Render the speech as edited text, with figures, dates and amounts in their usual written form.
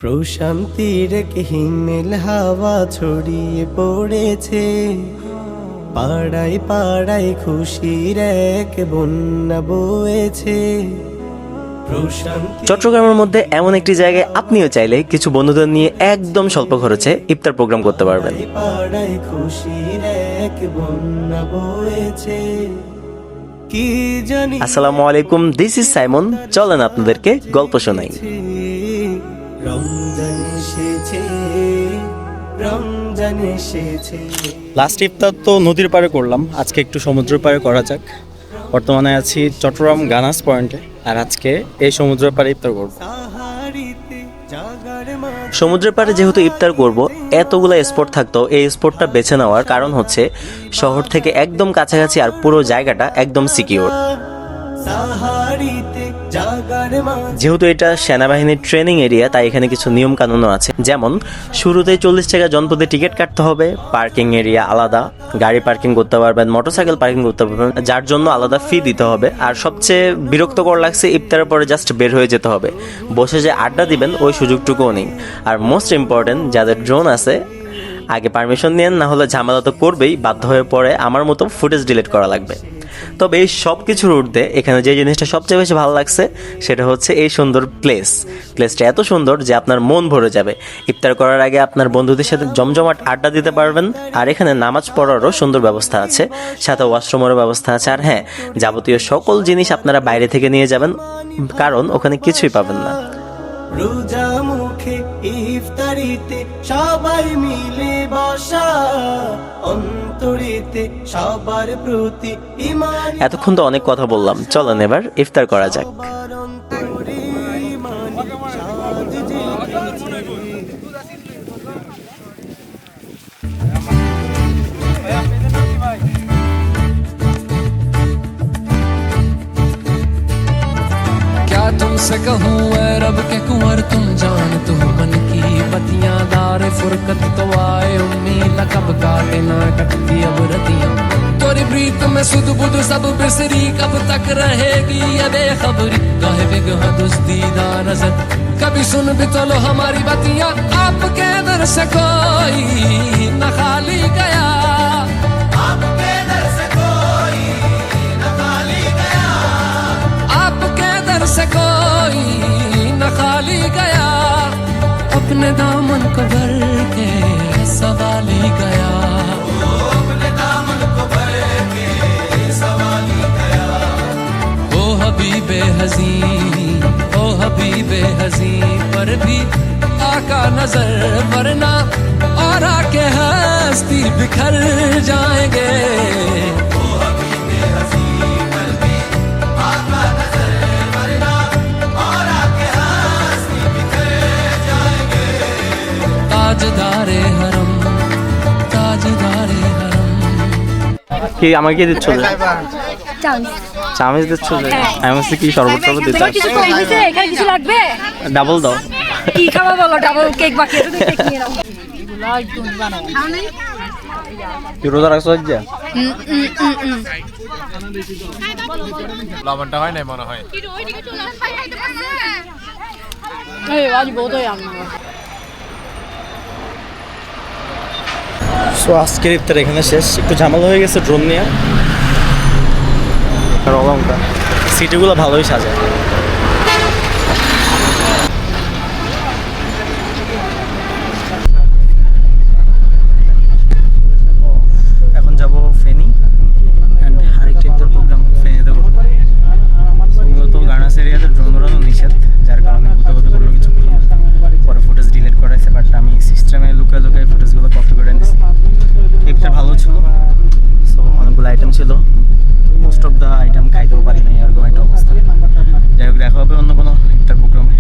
প্রশান্তির এক হিমেল হাওয়া ছড়িয়ে পড়েছে, পাড়ায় পাড়ায় খুশির এক বন্যা বয়েছে। চট্টগ্রামের মধ্যে এমন একটি জায়গায় আপনিও চাইলে কিছু বন্ধুদের নিয়ে একদম স্বল্প খরচে ইফতার প্রোগ্রাম করতে পারবেন। পাড়ায় খুশির এক বন্যা বয়েছে, কি জানি। আসসালামু আলাইকুম, দিস ইজ সাইমন। চলেন আপনাদেরকে গল্প শোনাই। রমজান এসেছে, রমজান এসেছে। লাস্ট ইফতার তো নদীর পাড়ে করলাম, আজকে একটু সমুদ্রের পাড়ে করা যাক। বর্তমানে আছি চট্টগ্রাম গানাস পয়েন্টে, আর আজকে এই সমুদ্রের পাড়ে ইফতার করব। সমুদ্রের পাড়ে যেহেতু ইফতার করব, এতগুলো স্পট থাকতো, এই স্পটটা বেছে নেওয়ার কারণ হচ্ছে শহর থেকে একদম কাছাকাছি আর পুরো জায়গাটা একদম সিকিউর। যেহেতু এটা সেনাবাহিনীর ট্রেনিং এরিয়া, তাই এখানে কিছু নিয়ম কানুনও আছে। যেমন শুরুতে 40 টাকা জনপদে টিকিট কাটতে হবে, পার্কিং এরিয়া আলাদা, গাড়ি পার্কিং করতে পারবেন, মোটরসাইকেল পার্কিং করতে পারবেন, যার জন্য আলাদা ফি দিতে হবে। আর সবচেয়ে বিরক্তকর লাগছে, ইফতারের পরে জাস্ট বের হয়ে যেতে হবে, বসে যে আড্ডা দিবেন ওই সুযোগটুকুও নেই। আর মোস্ট ইম্পর্টেন্ট, যাদের ড্রোন আছে আগে পারমিশন নিন, না হলে ঝামেলা তো করবেই, বাধ্য হয়ে পড়ে আমার মতো ফুটেজ ডিলিট করা লাগবে। তবে এই সব কিছুর ঊর্ধ্বে এখানে যে জিনিসটা সবচেয়ে বেশি ভালো লাগছে সেটা হচ্ছে এই সুন্দর প্লেসটা এত সুন্দর যে আপনার মন ভরে যাবে। ইফতার করার আগে আপনার বন্ধুদের সাথে জমজমাট আড্ডা দিতে পারবেন। আর এখানে নামাজ পড়ারও সুন্দর ব্যবস্থা আছে, সাথে ওয়াশরুমেরও ব্যবস্থা আছে। আর হ্যাঁ, যাবতীয় সকল জিনিস আপনারা বাইরে থেকে নিয়ে যাবেন, কারণ ওখানে কিছুই পাবেন না। রোজা মুখে ইফতারিতে সবাই মিলে বসা, অন্তরেতে সবার প্রতি ঈমান। এতক্ষণ তো অনেক কথা বললাম, চলেন এবার ইফতার করা যাক। तुमसे कहूँ ऐ रब के कुंवर, तुम जान तू मन की बतियां, दार फुरकत तो आए उम्मीद, कब काटे ना कटती अब रतियां। तोरी प्रीत में सुध बुध सब बिसरी, कब तक रहेगी ये बेखबरी, गाहे बिगह दुस्तीदा नजर, कभी सुन भी तो लो हमारी बतियां। आपके दर से कोई न खाली गया, आपके दर से कोई न खाली गया, आपके दर से कोई न खाली गया, अपने दामन को भर के सवाली गया, अपने दामन को भर के सवाली गया। ओ हबीबे हज़ी, ओ हबीबे हज़ी, पर भी आका नजर वरना और आके हस्ती बिखर जाएंगे। তাজদারে হরম, তাজদারে হরম। কি আমাকে দিচ্ছ? চামচ দিচ্ছ? আমি বলছি কি শরবত টরবত দিতে? এখানে কিছু লাগবে? ডাবল দাও। কি খাওয়া বলো? ডাবল কেক বাকি আছে, কেক নিয়ে নাও। কি রোজা রাখছো আজ? লবণটা হয় না মনে হয়। এই আজ বোধহয় আমরা সো আজকের ইফতার এখানে শেষ। একটু ঝামেলা হয়ে গেছে ড্রোন নিয়ে, আর অলঙ্কার সিটিগুলো ভালোই সাজায়। এখন যাব ফেনী, অ্যান্ড আরেকটা ইফতার প্রোগ্রাম ফেনীতে করবো। মূলত গার্নাস এরিয়াতে ড্রোন উড়ানো নিষেধ, যার কারণে কোথাও করলো কিছু পরে ফুটেজ ডিলিট করাইছে, বাট আমি সিস্টেমে লুকায় লুকায় ফুটেজগুলো কপি করে নিয়েছি। ইফতার ভালো ছিল, সো অনেকগুলো আইটেম ছিল, মোস্ট অফ দ্য আইটেম খাইতেও পারি নাই, এরকম একটা অবস্থা। যাই হোক, দেখা হবে অন্য কোনো ইফতার প্রোগ্রামে।